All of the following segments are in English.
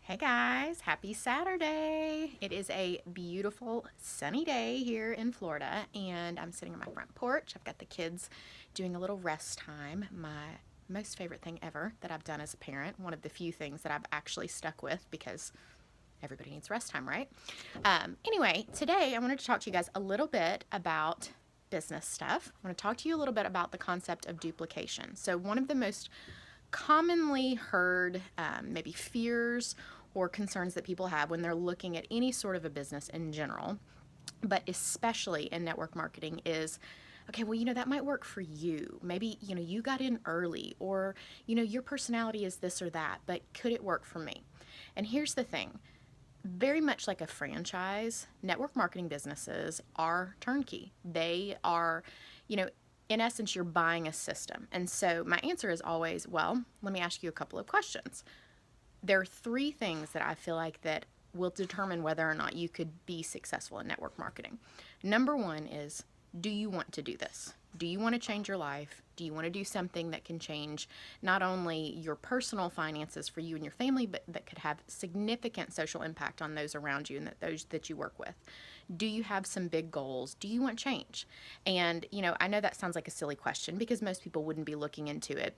Hey guys, happy Saturday. It is a beautiful sunny day here in Florida, and I'm sitting on my front porch. I've got the kids doing a little rest time. My most favorite thing ever that I've done as a parent, one of the few things that I've actually stuck with because everybody needs rest time, right? Anyway, today I wanted to talk to you guys a little bit about business stuff. I want to talk to you a little bit about the concept of duplication. So, one of the most commonly heard maybe fears or concerns that people have when they're looking at any sort of a business in general, but especially in network marketing, is okay, well, that might work for you. Maybe, you got in early, or, your personality is this or that, but could it work for me? And here's the thing, very much like a franchise, network marketing businesses are turnkey. They are, you know, in essence, you're buying a system. And so my answer is always, well, let me ask you a couple of questions. There are three things that I feel like that will determine whether or not you could be successful in network marketing. Number one is, do you want to do this? Do you want to change your life? Do you want to do something that can change not only your personal finances for you and your family, but that could have significant social impact on those around you and those that you work with? Do you have some big goals? Do you want change? And, I know that sounds like a silly question because most people wouldn't be looking into it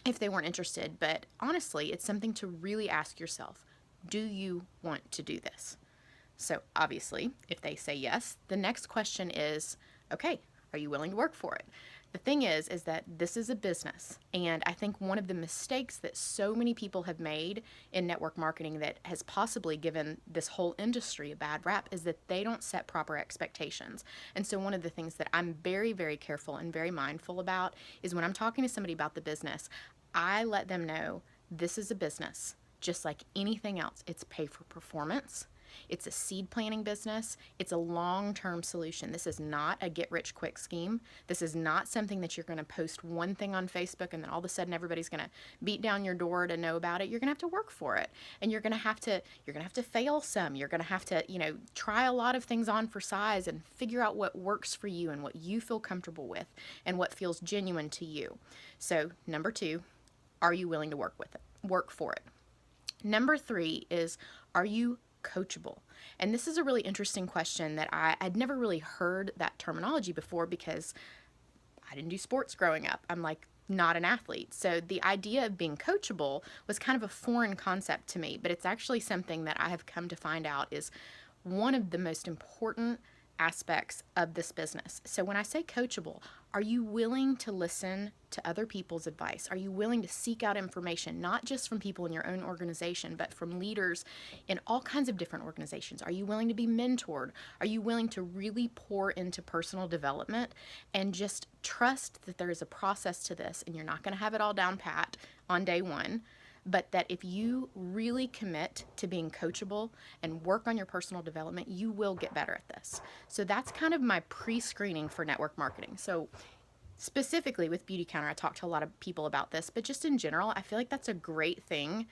if they weren't interested, but honestly, it's something to really ask yourself. Do you want to do this? So obviously, if they say yes, the next question is, okay, are you willing to work for it? The thing is that this is a business. And I think one of the mistakes that so many people have made in network marketing that has possibly given this whole industry a bad rap is that they don't set proper expectations. And so one of the things that I'm very, very careful and very mindful about is when I'm talking to somebody about the business, I let them know this is a business. Just like anything else, it's pay for performance. It's a seed planning business. It's a long-term solution. This is not a get-rich-quick scheme. This is not something that you're going to post one thing on Facebook and then all of a sudden everybody's going to beat down your door to know about it. You're going to have to work for it, and you're going to have to fail some. You're going to have to try a lot of things on for size and figure out what works for you and what you feel comfortable with and what feels genuine to you. So number two, are you willing to work for it? Number three is, are you coachable? And this is a really interesting question that I'd never really heard that terminology before because I didn't do sports growing up. I'm like not an athlete. So the idea of being coachable was kind of a foreign concept to me, but it's actually something that I have come to find out is one of the most important aspects of this business. So when I say coachable, are you willing to listen to other people's advice? Are you willing to seek out information, not just from people in your own organization, but from leaders in all kinds of different organizations? Are you willing to be mentored? Are you willing to really pour into personal development and just trust that there is a process to this and you're not going to have it all down pat on day one? But that if you really commit to being coachable and work on your personal development, you will get better at this. So that's kind of my pre-screening for network marketing. So specifically with Beautycounter, I talk to a lot of people about this, but just in general, I feel like that's a great thing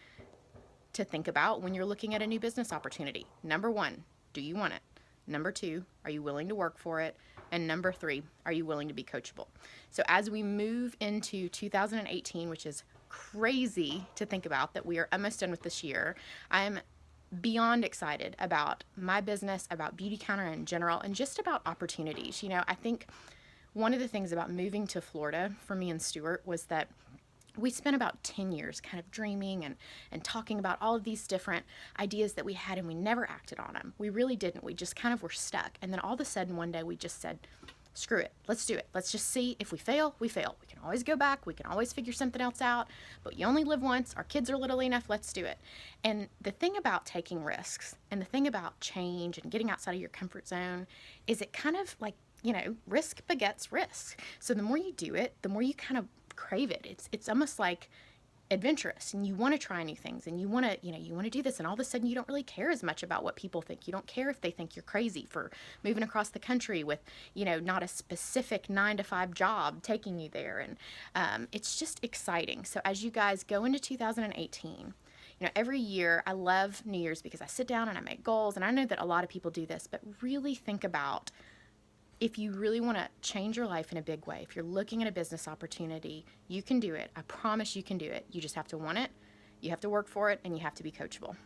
to think about when you're looking at a new business opportunity. Number one, do you want it? Number two, are you willing to work for it? And number three, are you willing to be coachable? So as we move into 2018, which is crazy to think about that we are almost done with this year, I'm beyond excited about my business, about Beautycounter in general, and just about opportunities. I think one of the things about moving to Florida for me and Stuart was that we spent about 10 years kind of dreaming and talking about all of these different ideas that we had, and we never acted on them. We really didn't. We just kind of were stuck. And then all of a sudden one day we just said, screw it. Let's do it. Let's just see. If we fail, we fail. We can always go back. We can always figure something else out. But you only live once. Our kids are little enough. Let's do it. And the thing about taking risks and the thing about change and getting outside of your comfort zone is it kind of like, risk begets risk. So the more you do it, the more you kind of crave it. It's almost like adventurous, and you want to try new things, and you want to do this, and all of a sudden you don't really care as much about what people think. You don't care if they think you're crazy for moving across the country with not a specific 9 to 5 job taking you there. And it's just exciting. So as you guys go into 2018, every year I love New Year's because I sit down and I make goals, and I know that a lot of people do this, but really think about, if you really want to change your life in a big way, if you're looking at a business opportunity, you can do it. I promise you can do it. You just have to want it, you have to work for it, and you have to be coachable.